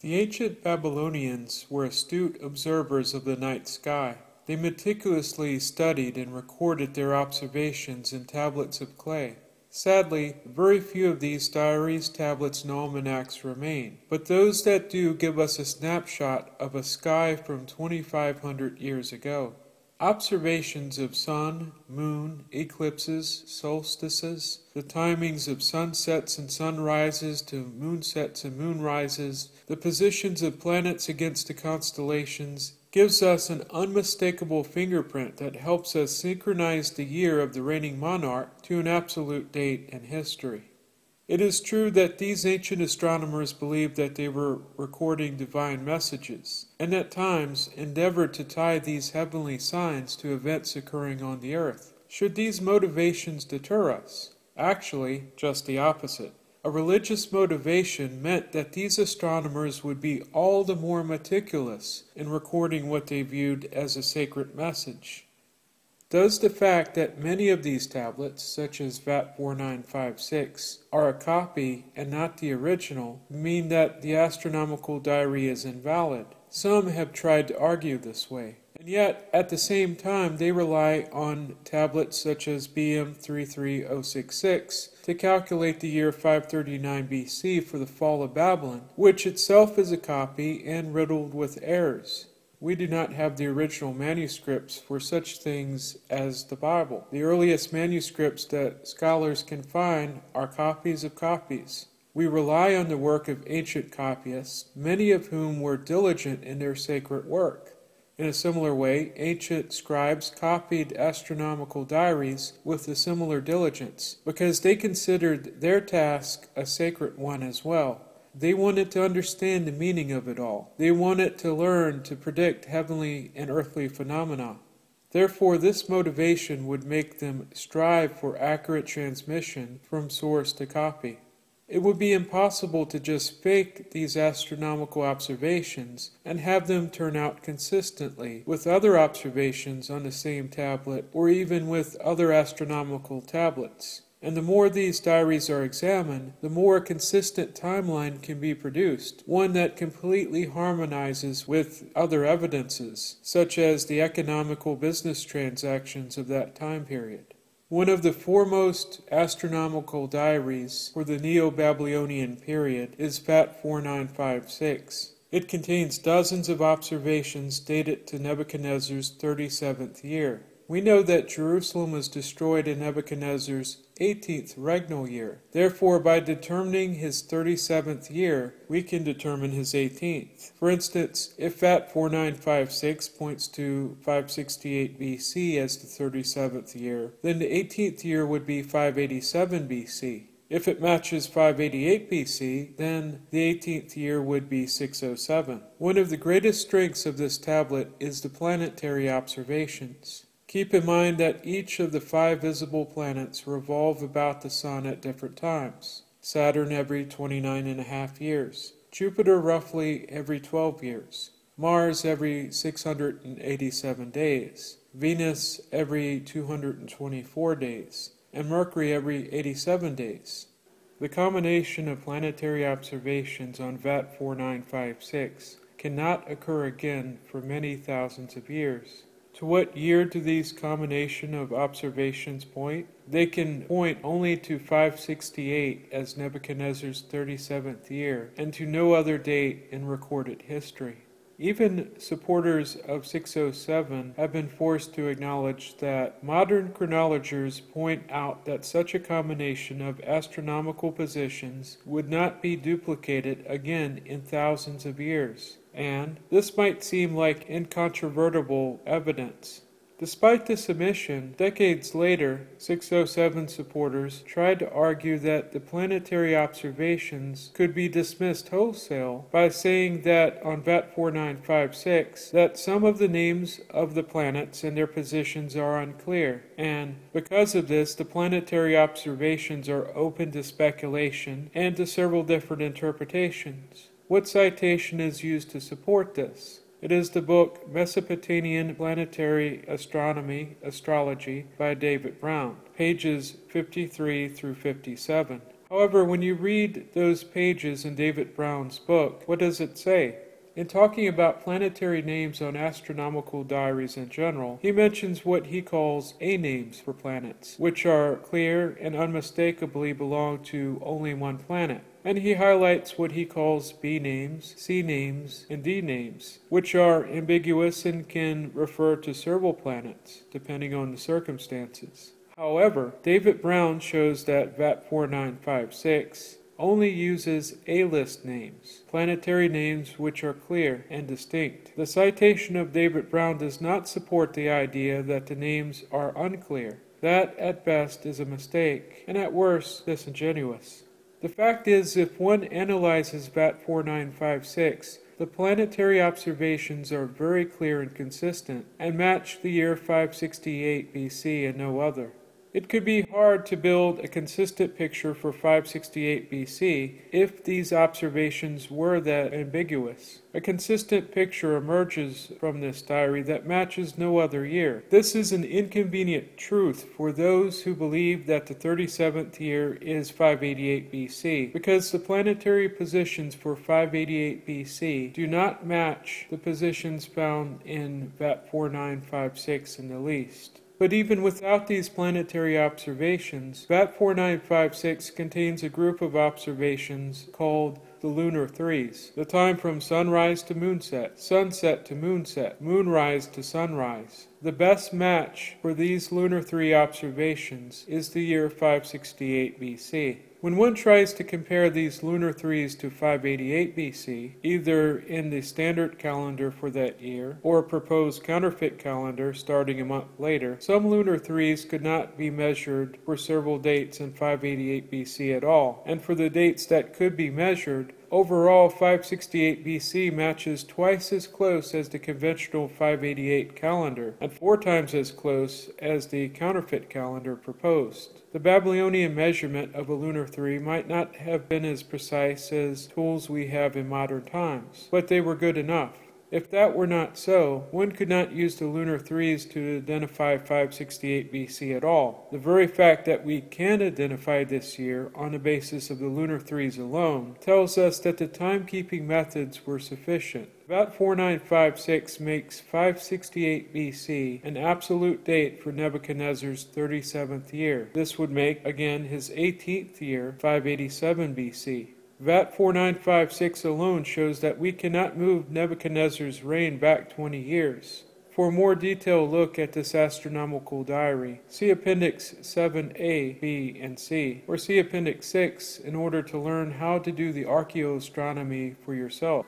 The ancient Babylonians were astute observers of the night sky. They meticulously studied and recorded their observations in tablets of clay. Sadly, very few of these diaries, tablets, and almanacs remain, but those that do give us a snapshot of a sky from 2,500 years ago. Observations of sun, moon, eclipses, solstices, the timings of sunsets and sunrises to moonsets and moonrises, the positions of planets against the constellations, gives us an unmistakable fingerprint that helps us synchronize the year of the reigning monarch to an absolute date in history. It is true that these ancient astronomers believed that they were recording divine messages, and at times endeavored to tie these heavenly signs to events occurring on the earth. Should these motivations deter us? Actually, just the opposite. A religious motivation meant that these astronomers would be all the more meticulous in recording what they viewed as a sacred message. Does the fact that many of these tablets, such as VAT 4956, are a copy and not the original, mean that the Astronomical Diary is invalid? Some have tried to argue this way, and yet at the same time they rely on tablets such as BM 33066 to calculate the year 539 BC for the fall of Babylon, which itself is a copy and riddled with errors. We do not have the original manuscripts for such things as the Bible. The earliest manuscripts that scholars can find are copies of copies. We rely on the work of ancient copyists, many of whom were diligent in their sacred work. In a similar way, ancient scribes copied astronomical diaries with a similar diligence, because they considered their task a sacred one as well. They wanted to understand the meaning of it all. They wanted to learn to predict heavenly and earthly phenomena. Therefore, this motivation would make them strive for accurate transmission from source to copy. It would be impossible to just fake these astronomical observations and have them turn out consistently with other observations on the same tablet or even with other astronomical tablets. And the more these diaries are examined, the more a consistent timeline can be produced, one that completely harmonizes with other evidences, such as the economical business transactions of that time period. One of the foremost astronomical diaries for the Neo-Babylonian period is VAT 4956. It contains dozens of observations dated to Nebuchadnezzar's 37th year. We know that Jerusalem was destroyed in Nebuchadnezzar's 18th regnal year. Therefore, by determining his 37th year, we can determine his 18th. For instance, if VAT 4956 points to 568 BC as the 37th year, then the 18th year would be 587 BC. If it matches 588 BC, then the 18th year would be 607. One of the greatest strengths of this tablet is the planetary observations. Keep in mind that each of the 5 visible planets revolve about the Sun at different times. Saturn every 29.5 years, Jupiter roughly every 12 years, Mars every 687 days, Venus every 224 days, and Mercury every 87 days. The combination of planetary observations on VAT 4956 cannot occur again for many thousands of years. To what year do these combination of observations point? They can point only to 568 as Nebuchadnezzar's 37th year, and to no other date in recorded history. Even supporters of 607 have been forced to acknowledge that modern chronologers point out that such a combination of astronomical positions would not be duplicated again in thousands of years. And this might seem like incontrovertible evidence. Despite this admission, decades later, 607 supporters tried to argue that the planetary observations could be dismissed wholesale by saying that on VAT 4956 that some of the names of the planets and their positions are unclear, and because of this the planetary observations are open to speculation and to several different interpretations. What citation is used to support this? It is the book Mesopotamian Planetary Astrology by David Brown, pages 53 through 57. However, when you read those pages in David Brown's book, what does it say? In talking about planetary names on Astronomical Diaries in general, he mentions what he calls A names for planets, which are clear and unmistakably belong to only one planet. And he highlights what he calls B names, C names, and D names, which are ambiguous and can refer to several planets, depending on the circumstances. However, David Brown shows that VAT 4956 only uses A-list names, planetary names which are clear and distinct. The citation of David Brown does not support the idea that the names are unclear. That, at best, is a mistake, and at worst, disingenuous. The fact is, if one analyzes VAT 4956, the planetary observations are very clear and consistent, and match the year 568 BC and no other. It could be hard to build a consistent picture for 568 BC if these observations were that ambiguous. A consistent picture emerges from this diary that matches no other year. This is an inconvenient truth for those who believe that the 37th year is 588 BC, because the planetary positions for 588 BC do not match the positions found in VAT 4956 in the least. But even without these planetary observations, VAT 4956 contains a group of observations called the lunar threes, the time from sunrise to moonset, sunset to moonset, moonrise to sunrise. The best match for these lunar three observations is the year 568 BC. When one tries to compare these lunar threes to 588 BC, either in the standard calendar for that year or a proposed counterfeit calendar starting a month later, some lunar threes could not be measured for several dates in 588 BC at all, and for the dates that could be measured, overall 568 BC matches twice as close as the conventional 588 calendar, and 4 times as close as the counterfeit calendar proposed. The Babylonian measurement of a lunar three might not have been as precise as tools we have in modern times, but they were good enough. If that were not so, one could not use the lunar threes to identify 568 BC at all. The very fact that we can identify this year on the basis of the lunar threes alone tells us that the timekeeping methods were sufficient. VAT 4956 makes 568 BC an absolute date for Nebuchadnezzar's 37th year. This would make, again, his 18th year, 587 BC. VAT 4956 alone shows that we cannot move Nebuchadnezzar's reign back 20 years. For a more detailed look at this astronomical diary, see Appendix 7A, B, and C, or see Appendix 6 in order to learn how to do the archaeoastronomy for yourself.